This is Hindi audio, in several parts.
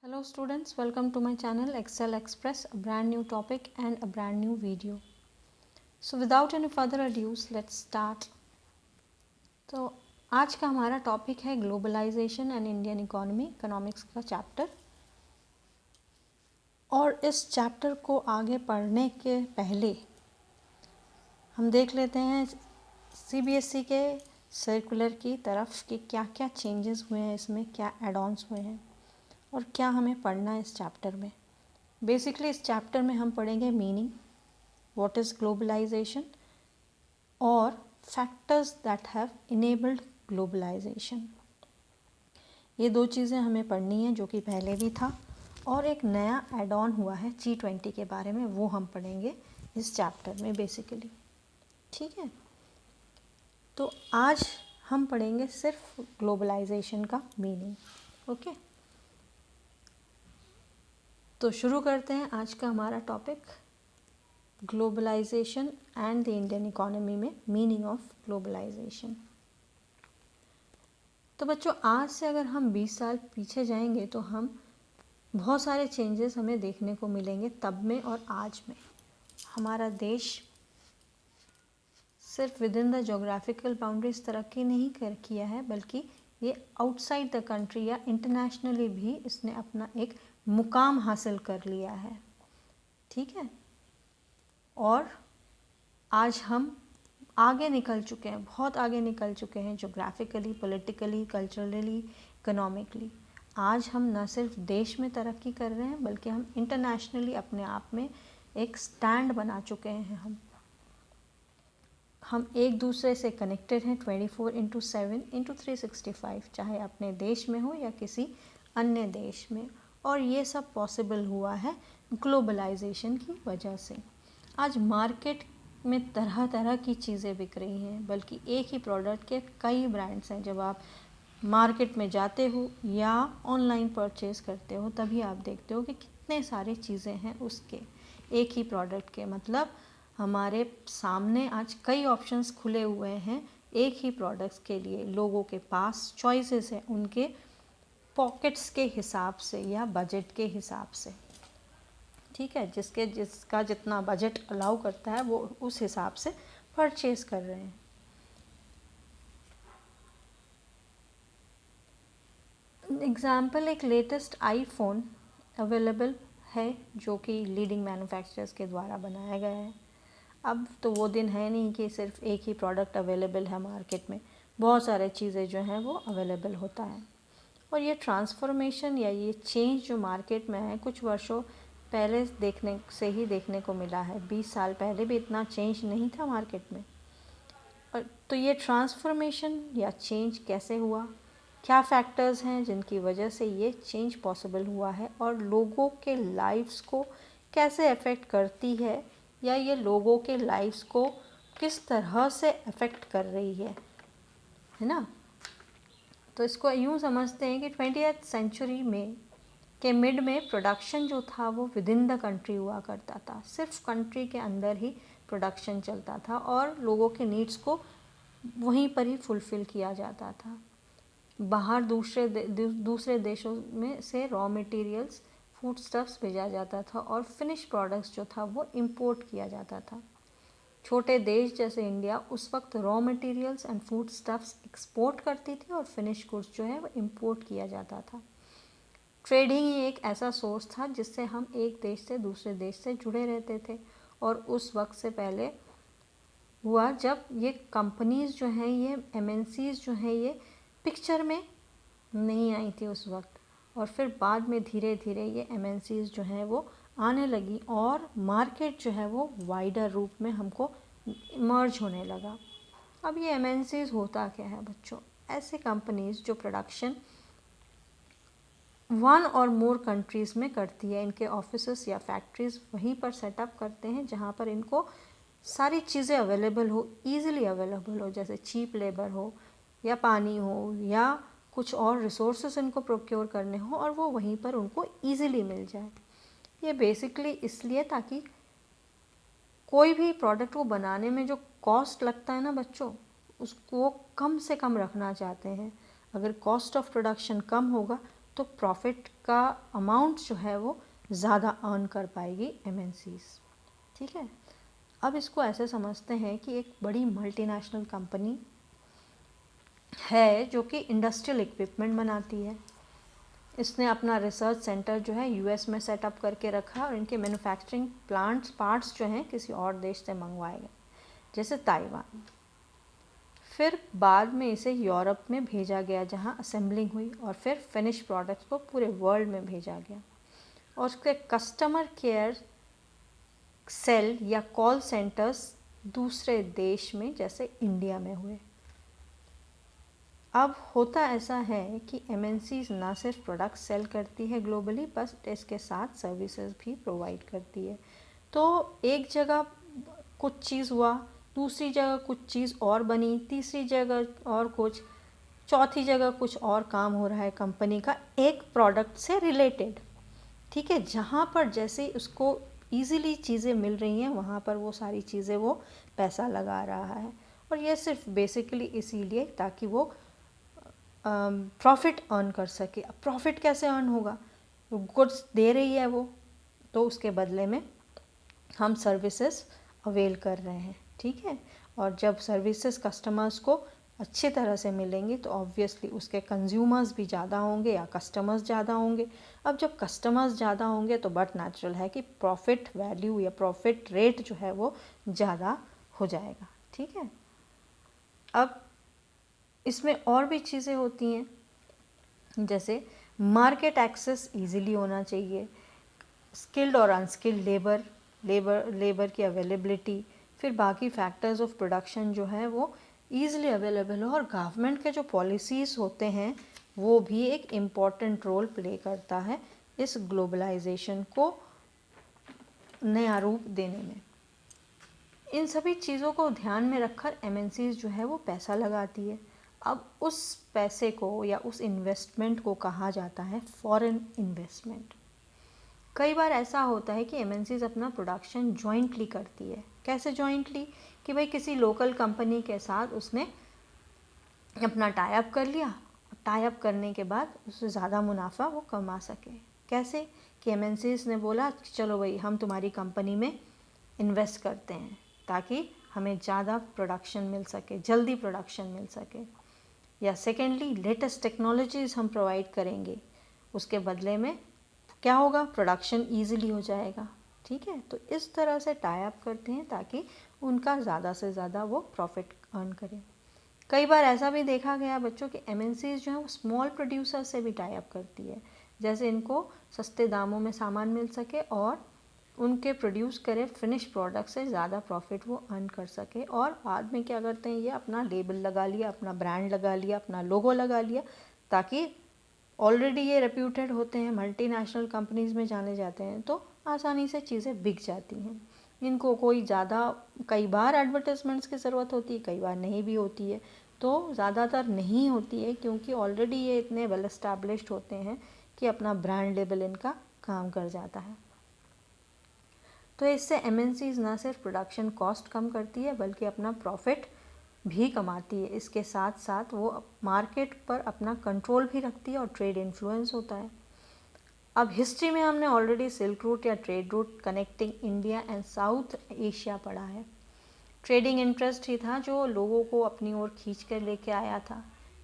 Hello students, welcome to my channel Excel Express, a brand new topic and a brand new video. So without any further ado, let's start. तो आज का हमारा टॉपिक है globalisation and Indian economy, economics का चैप्टर। और इस चैप्टर को आगे पढ़ने के पहले हम देख लेते हैं CBSE के सर्कुलर की तरफ कि क्या क्या चेंजेस हुए हैं, इसमें क्या एड ऑन्स हुए हैं और क्या हमें पढ़ना है इस चैप्टर में। बेसिकली इस चैप्टर में हम पढ़ेंगे मीनिंग, व्हाट इज़ ग्लोबलाइजेशन और factors that have enabled globalisation. ये दो चीज़ें हमें पढ़नी है जो कि पहले भी था, और एक नया एड ऑन हुआ है G20 के बारे में, वो हम पढ़ेंगे इस चैप्टर में बेसिकली। ठीक है, तो आज हम पढ़ेंगे सिर्फ ग्लोबलाइजेशन का मीनिंग। ओके, तो शुरू करते हैं आज का हमारा topic, globalisation and the Indian economy में मीनिंग ऑफ ग्लोबलाइजेशन। तो बच्चों, आज से अगर हम 20 साल पीछे जाएंगे तो हम बहुत सारे चेंजेस हमें देखने को मिलेंगे तब में और आज में। हमारा देश सिर्फ with in the geographical boundaries तरक्की नहीं किया है, बल्कि ये आउटसाइड द कंट्री या इंटरनेशनली भी इसने अपना एक मुकाम हासिल कर लिया है। ठीक है, और आज हम आगे निकल चुके हैं, बहुत आगे निकल चुके हैं जोग्राफिकली, पॉलिटिकली, कल्चरली, इकोनॉमिकली। आज हम न सिर्फ देश में तरक्की कर रहे हैं बल्कि हम इंटरनेशनली अपने आप में एक स्टैंड बना चुके हैं। हम एक दूसरे से कनेक्टेड हैं 24/7/365, चाहे अपने देश में हो या किसी अन्य देश में। और ये सब पॉसिबल हुआ है ग्लोबलाइजेशन की वजह से। आज मार्केट में तरह तरह की चीज़ें बिक रही हैं, बल्कि एक ही प्रोडक्ट के कई ब्रांड्स हैं। जब आप मार्केट में जाते हो या ऑनलाइन परचेज़ करते हो तभी आप देखते हो कि कितने सारी चीज़ें हैं उसके, एक ही प्रोडक्ट के। मतलब हमारे सामने आज कई ऑप्शंस खुले हुए हैं एक ही प्रोडक्ट्स के लिए। लोगों के पास चॉइसेस हैं उनके पॉकेट्स के हिसाब से या बजट के हिसाब से। ठीक है, जिसका जितना बजट अलाउ करता है वो उस हिसाब से परचेज कर रहे हैं। एग्जाम्पल, एक लेटेस्ट आईफोन अवेलेबल है जो कि लीडिंग मैन्युफैक्चरर्स के द्वारा बनाया गया है। अब तो वो दिन है नहीं कि सिर्फ एक ही प्रोडक्ट अवेलेबल है मार्केट में, बहुत सारे चीज़ें जो हैं वो अवेलेबल होता है। और ये ट्रांसफॉर्मेशन या ये चेंज जो मार्केट में है कुछ वर्षों पहले देखने को मिला है। 20 साल पहले भी इतना चेंज नहीं था मार्केट में। और तो ये ट्रांसफॉर्मेशन या चेंज कैसे हुआ, क्या फैक्टर्स हैं जिनकी वजह से ये चेंज पॉसिबल हुआ है, और लोगों के लाइफ्स को कैसे अफेक्ट करती है या ये लोगों के लाइफ्स को किस तरह से अफेक्ट कर रही है ना। तो इसको यूँ समझते हैं कि 20th सेंचुरी में के मिड में प्रोडक्शन जो था वो विद इन द कंट्री हुआ करता था। सिर्फ कंट्री के अंदर ही प्रोडक्शन चलता था और लोगों के नीड्स को वहीं पर ही फुलफ़िल किया जाता था। बाहर दूसरे देशों में से रॉ मटेरियल्स, फूड स्टफ्स भेजा जाता था और फिनिश प्रोडक्ट्स जो था वो इंपोर्ट किया जाता था। छोटे देश जैसे इंडिया उस वक्त raw materials and food stuffs export करती थी और फिनिश गुड्स जो है वो इंपोर्ट किया जाता था। ट्रेडिंग ही एक ऐसा सोर्स था जिससे हम एक देश से दूसरे देश से जुड़े रहते थे। और उस वक्त से पहले हुआ जब ये कंपनीज़ जो हैं, ये MNCs जो हैं, ये पिक्चर में नहीं आई थी उस वक्त। और फिर बाद में धीरे धीरे ये MNCs जो हैं वो आने लगी और मार्केट जो है वो वाइडर रूप में हमको इमर्ज होने लगा। अब ये MNCs होता क्या है बच्चों? ऐसे कंपनीज़ जो प्रोडक्शन वन और मोर कंट्रीज़ में करती है। इनके ऑफिसेस या फैक्ट्रीज़ वहीं पर सेटअप करते हैं जहाँ पर इनको सारी चीज़ें अवेलेबल हो, ईज़िली अवेलेबल हो, जैसे चीप लेबर हो या पानी हो या कुछ और रिसोर्सेस इनको प्रोक्योर करने हो, और वो वहीं पर उनको ईज़िली मिल जाए। ये बेसिकली इसलिए ताकि कोई भी प्रोडक्ट को बनाने में जो कॉस्ट लगता है ना बच्चों, उसको कम से कम रखना चाहते हैं। अगर कॉस्ट ऑफ प्रोडक्शन कम होगा तो प्रॉफिट का अमाउंट जो है वो ज़्यादा अर्न कर पाएगी MNCs। ठीक है, अब इसको ऐसे समझते हैं कि एक बड़ी मल्टीनेशनल कंपनी है जो कि इंडस्ट्रियल इक्विपमेंट बनाती है। इसने अपना रिसर्च सेंटर जो है US में सेटअप करके रखा और इनके मैन्युफैक्चरिंग पार्ट्स जो हैं किसी और देश से मंगवाए गए, जैसे ताइवान। फिर बाद में इसे यूरोप में भेजा गया जहां असेंबलिंग हुई और फिर फिनिश प्रोडक्ट्स को पूरे वर्ल्ड में भेजा गया और उसके कस्टमर केयर सेल या कॉल सेंटर्स दूसरे देश में जैसे इंडिया में हुए। अब होता ऐसा है कि MNCs ना सिर्फ प्रोडक्ट सेल करती है ग्लोबली, बस इसके साथ सर्विसेज भी प्रोवाइड करती है। तो एक जगह कुछ चीज़ हुआ, दूसरी जगह कुछ चीज़ और बनी, तीसरी जगह और कुछ, चौथी जगह कुछ और काम हो रहा है कंपनी का एक प्रोडक्ट से रिलेटेड। ठीक है, जहाँ पर जैसे उसको ईज़िली चीज़ें मिल रही हैं वहाँ पर वो सारी चीज़ें वो पैसा लगा रहा है। और ये सिर्फ बेसिकली इसीलिए ताकि वो प्रॉफिट अर्न कर सके। अब प्रॉफिट कैसे अर्न होगा? गुड्स दे रही है वो, तो उसके बदले में हम सर्विसेज अवेल कर रहे हैं। ठीक है, और जब सर्विसेज कस्टमर्स को अच्छी तरह से मिलेंगे तो ऑब्वियसली उसके कंज्यूमर्स भी ज़्यादा होंगे या कस्टमर्स ज़्यादा होंगे। अब जब कस्टमर्स ज़्यादा होंगे तो बट नेचुरल है कि प्रॉफिट वैल्यू या प्रॉफिट रेट जो है वो ज़्यादा हो जाएगा। ठीक है, अब इसमें और भी चीज़ें होती हैं, जैसे मार्केट एक्सेस इजीली होना चाहिए, स्किल्ड और अनस्किल्ड लेबर की अवेलेबिलिटी, फिर बाकी फैक्टर्स ऑफ प्रोडक्शन जो है वो ईज़िली अवेलेबल हो, और गवर्नमेंट के जो पॉलिसीज़ होते हैं वो भी एक इम्पॉर्टेंट रोल प्ले करता है इस ग्लोबलाइजेशन को नया रूप देने में। इन सभी चीज़ों को ध्यान में रखकर MNCs जो है वो पैसा लगाती है। अब उस पैसे को या उस इन्वेस्टमेंट को कहा जाता है फॉरेन इन्वेस्टमेंट। कई बार ऐसा होता है कि MNCs अपना प्रोडक्शन जॉइंटली करती है। कैसे जॉइंटली? कि भाई किसी लोकल कंपनी के साथ उसने अपना टाई अप कर लिया, टाई अप करने के बाद उससे ज़्यादा मुनाफा वो कमा सके। कैसे? कि MNCs ने बोला चलो भाई हम तुम्हारी कंपनी में इन्वेस्ट करते हैं ताकि हमें ज़्यादा प्रोडक्शन मिल सके, जल्दी प्रोडक्शन मिल सके। या सेकेंडली लेटेस्ट टेक्नोलॉजीज़ हम प्रोवाइड करेंगे, उसके बदले में क्या होगा? प्रोडक्शन ईजिली हो जाएगा। ठीक है, तो इस तरह से टाई अप करते हैं ताकि उनका ज़्यादा से ज़्यादा वो प्रॉफिट अर्न करें। कई बार ऐसा भी देखा गया बच्चों कि MNCs जो है वो स्मॉल प्रोड्यूसर से भी टाई अप करती है, जैसे इनको सस्ते दामों में सामान मिल सके और उनके प्रोड्यूस करे फिनिश प्रोडक्ट से ज़्यादा प्रॉफिट वो अर्न कर सके। और बाद में क्या करते हैं, ये अपना लेबल लगा लिया, अपना ब्रांड लगा लिया, अपना लोगो लगा लिया, ताकि ऑलरेडी ये रेप्यूटेड होते हैं, मल्टीनेशनल कंपनीज़ में जाने जाते हैं, तो आसानी से चीज़ें बिक जाती हैं। इनको कोई ज़्यादा, कई बार एडवर्टाइजमेंट्स की ज़रूरत होती है, कई बार नहीं भी होती है, तो ज़्यादातर नहीं होती है क्योंकि ऑलरेडी ये इतने वेल एस्टैब्लिश्ड होते हैं कि अपना ब्रांड लेबल इनका काम कर जाता है। तो इससे MNCs ना सिर्फ प्रोडक्शन कॉस्ट कम करती है बल्कि अपना प्रॉफिट भी कमाती है। इसके साथ साथ वो मार्केट पर अपना कंट्रोल भी रखती है और ट्रेड इन्फ्लुएंस होता है। अब हिस्ट्री में हमने ऑलरेडी सिल्क रूट या trade route connecting India and south Asia पढ़ा है। ट्रेडिंग इंटरेस्ट ही था जो लोगों को अपनी ओर खींच कर लेके आया था।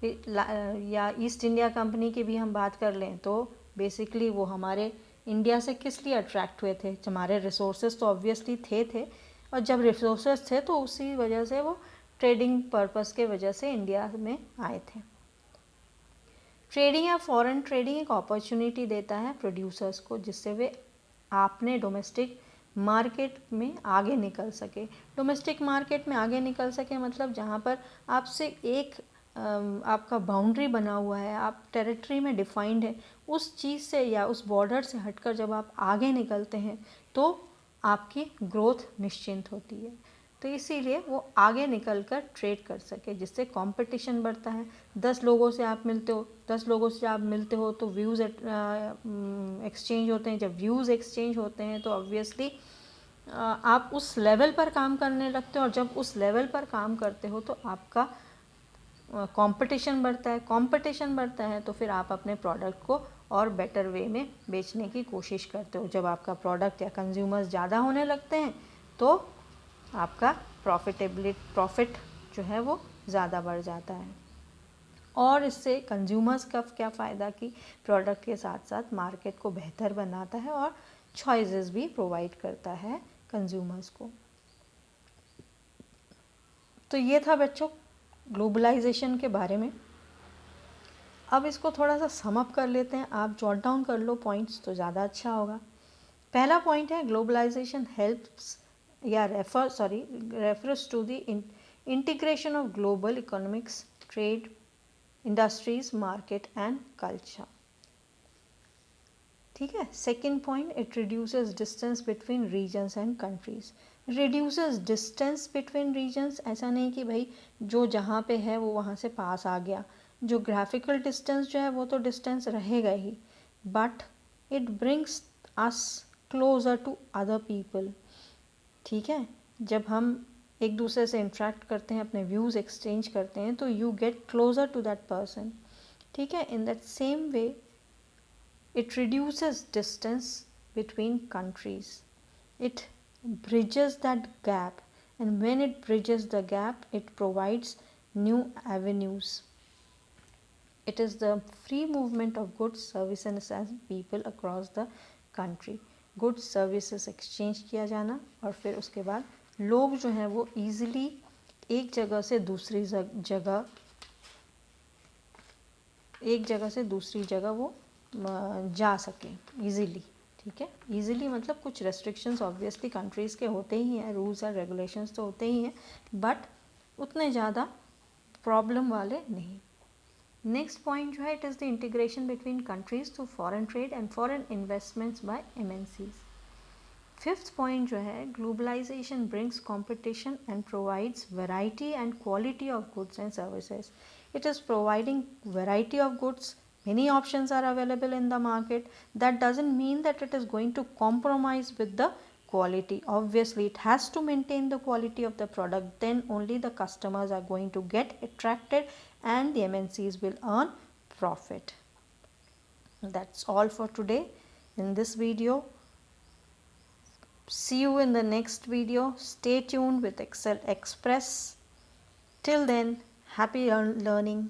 या ईस्ट इंडिया कंपनी की भी हम बात कर लें तो बेसिकली वो हमारे इंडिया से किस लिए अट्रैक्ट हुए थे? हमारे रिसोर्सेज तो ऑब्वियसली थे और जब रिसोर्सेज थे तो उसी वजह से वो ट्रेडिंग पर्पस के वजह से इंडिया में आए थे। ट्रेडिंग या फॉरेन ट्रेडिंग एक अपॉर्चुनिटी देता है प्रोड्यूसर्स को, जिससे वे अपने डोमेस्टिक मार्केट में आगे निकल सके। डोमेस्टिक मार्केट में आगे निकल सके मतलब जहाँ पर आपसे एक आपका बाउंड्री बना हुआ है, आप टेरिटरी में डिफाइंड है, उस चीज़ से या उस बॉर्डर से हटकर जब आप आगे निकलते हैं तो आपकी ग्रोथ निश्चिंत होती है। तो इसीलिए वो आगे निकलकर ट्रेड कर सके, जिससे कंपटीशन बढ़ता है। 10 लोगों से आप मिलते हो, 10 लोगों से आप मिलते हो तो व्यूज़ एक्सचेंज होते हैं। जब व्यूज़ एक्सचेंज होते हैं तो ऑब्वियसली आप उस लेवल पर काम करने लगते हो, और जब उस लेवल पर काम करते हो तो आपका कंपटीशन बढ़ता है। कंपटीशन बढ़ता है तो फिर आप अपने प्रोडक्ट को और बेटर वे में बेचने की कोशिश करते हो। जब आपका प्रोडक्ट या कंज्यूमर्स ज़्यादा होने लगते हैं तो आपका प्रॉफिट जो है वो ज़्यादा बढ़ जाता है। और इससे कंज्यूमर्स का क्या फ़ायदा कि प्रोडक्ट के साथ साथ मार्केट को बेहतर बनाता है और चॉइसेस भी प्रोवाइड करता है कंज्यूमर्स को। तो ये था बच्चों ग्लोबलाइजेशन के बारे में। अब इसको थोड़ा सा सम अप कर लेते हैं, आप जॉट डाउन कर लो पॉइंट्स तो ज़्यादा अच्छा होगा। पहला पॉइंट है ग्लोबलाइजेशन हेल्प्स या refers to the integration of global economics, trade, industries, market and culture. ठीक है। Second point, it reduces distance between regions and countries. Reduces distance between regions, ऐसा नहीं कि भाई जो जहाँ पे है वो वहाँ से पास आ गया, जो ग्राफिकल डिस्टेंस जो है वो तो डिस्टेंस रहेगा ही, but it brings us closer to other people. ठीक है। जब हम एक दूसरे से इंटरेक्ट करते हैं, अपने व्यूज़ एक्सचेंज करते हैं, तो you get closer to that person. ठीक है। In that same way it reduces distance between countries. It bridges that gap, and when it bridges the gap, it provides new avenues. It is the free movement of goods, services and people across the country. Goods, services exchange किया जाना और फिर उसके बाद लोग जो हैं वो easily एक जगह से दूसरी जगह वो जा सकें ईज़िली। ठीक है। ईज़िली मतलब कुछ रेस्ट्रिक्शंस ऑब्वियसली कंट्रीज़ के होते ही हैं, रूल्स और रेगुलेशंस तो होते ही हैं, बट उतने ज़्यादा प्रॉब्लम वाले नहीं। नेक्स्ट पॉइंट जो है, it is the integration between countries through foreign trade and foreign investments by MNCs। Fifth point जो है, globalisation brings competition and provides variety and quality of goods and services. It is providing variety of goods. Many options are available in the market. That doesn't mean that it is going to compromise with the quality. Obviously, it has to maintain the quality of the product. Then only the customers are going to get attracted and the MNCs will earn profit. That's all for today in this video. See you in the next video. Stay tuned with Excel Express. Till then, happy learning.